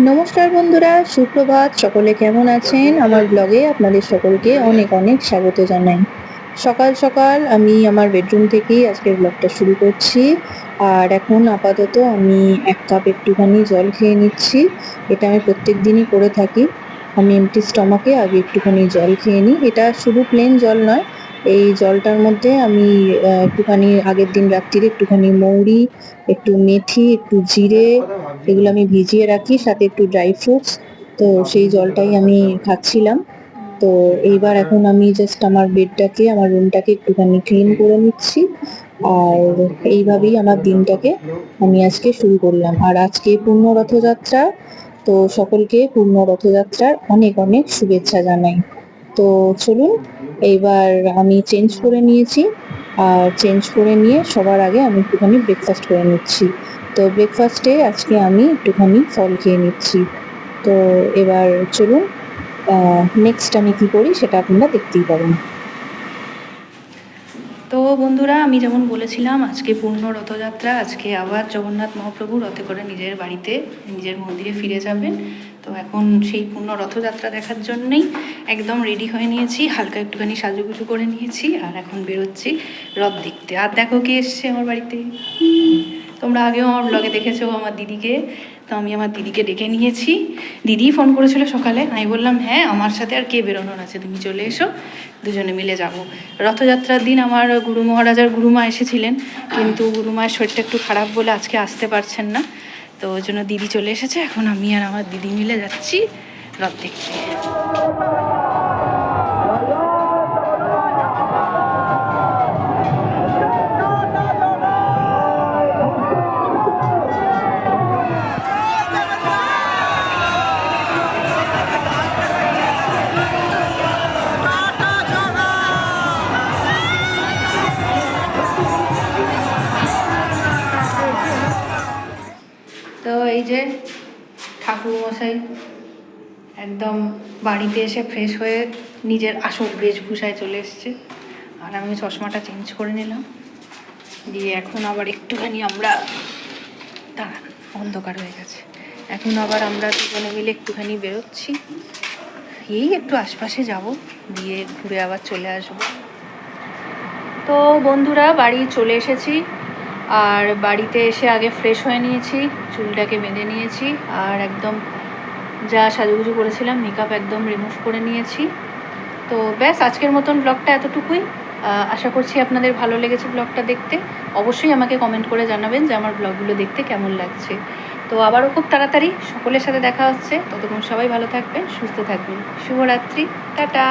নমস্কার বন্ধুরা, সুপ্রভাত। সকলে কেমন আছেন? আমার ব্লগে আপনাদের সকলকে অনেক অনেক স্বাগত জানাই। সকাল সকাল আমি আমার বেডরুম থেকেই আজকের ব্লগটা শুরু করছি। আর এখন আপাতত আমি ১ কাপ একটুখানি জল খেয়ে নিচ্ছি। এটা আমি প্রত্যেক দিনই করে থাকি। আমি এমপ্টি স্টমাকে আগে একটুখানি জল খেয়ে নিই। এটা শুধু প্লেন জল নয়, এই জলটার মধ্যে আমি একটুখানি আগের দিন রাত্রিরে একটুখানি মৌরি, একটু মেথি, একটু জিরে এগুলো আমি ভিজিয়ে রাখি, সাথে একটু ড্রাই ফ্রুটস। তো সেই জলটাই আমি খাচ্ছিলাম। তো এইবার এখন আমি জাস্ট আমার বেডটাকে, আমার রুমটাকে একটুখানি ক্লিন করে নিচ্ছি। আর এইভাবেই আমার দিনটাকে আমি আজকে শুরু করলাম। আর আজকে পূর্ণ রথযাত্রা, তো সকলকে পূর্ণ রথযাত্রার অনেক অনেক শুভেচ্ছা জানাই। তো চলুন, এইবার আমি চেঞ্জ করে নিয়েছি। আর চেঞ্জ করে নিয়ে সবার আগে আমি একটুখানি ব্রেকফাস্ট করে নিচ্ছি। তো ব্রেকফাস্টে আজকে আমি একটুখানি ফল খেয়ে নিচ্ছি। তো এবার চলুন, নেক্সট আমি কি করি সেটা আপনারা দেখতেই পাবেন। তো বন্ধুরা, আমি যেমন বলেছিলাম আজকে পূর্ণ রথযাত্রা, আজকে আবার জগন্নাথ মহাপ্রভু রথে করে নিজের বাড়িতে, নিজের মন্দিরে ফিরে যাবেন। তো এখন সেই পূর্ণ রথযাত্রা দেখার জন্যই একদম রেডি হয়ে নিয়েছি, হালকা একটুখানি সাজুগুজু করে নিয়েছি, আর এখন বেরোচ্ছি রথ দেখতে। আর দেখো কে এসছে আমার বাড়িতে। তোমরা আগেও আমার ব্লগে দেখেছো আমার দিদিকে। তো আমি আমার দিদিকে ডেকে নিয়েছি। দিদি ফোন করেছিল সকালে, আমি বললাম হ্যাঁ, আমার সাথে আর কে বেরোনোর আছে, তুমি চলে এসো, দুজনে মিলে যাব। রথযাত্রার দিন আমার গুরু মহারাজ আর গুরুমা এসেছিলেন, কিন্তু গুরুমায়ের শরীরটা একটু খারাপ বলে আজকে আসতে পারছেন না। তো ওই জন্য দিদি চলে এসেছে, এখন আমি আর আমার দিদি মিলে যাচ্ছি রথ দেখতে। তো এই যে ঠাকুরমশাই একদম বাড়িতে এসে ফ্রেশ হয়ে নিজের আসল বেশভূষায় চলে এসছে, আর আমি চশমাটা চেঞ্জ করে নিলাম। দিয়ে এখন আবার একটুখানি আমরা, দাঁড়ান, অন্ধকার হয়ে গেছে, এখন আবার আমরা দুজনে মিলে একটুখানি বেরোচ্ছি, এই একটু আশপাশে যাব, দিয়ে ঘুরে আবার চলে আসবো। তো বন্ধুরা, বাড়ি চলে এসেছি। আর বাড়িতে এসে আগে ফ্রেশ হয়ে নিয়েছি, চুলটাকে বেঁধে নিয়েছি, আর একদম যা সাজুগুজু করেছিলাম মেকআপ একদম রিমুভ করে নিয়েছি। তো ব্যাস, আজকের মতন ব্লগটা এতটুকুই। আশা করছি আপনাদের ভালো লেগেছে ব্লগটা দেখতে। অবশ্যই আমাকে কমেন্ট করে জানাবেন যে আমার ব্লগগুলো দেখতে কেমন লাগছে। তো আবারও খুব তাড়াতাড়ি সকলের সাথে দেখা হচ্ছে, ততক্ষণ সবাই ভালো থাকবেন, সুস্থ থাকবেন। শুভরাত্রি, টাটা।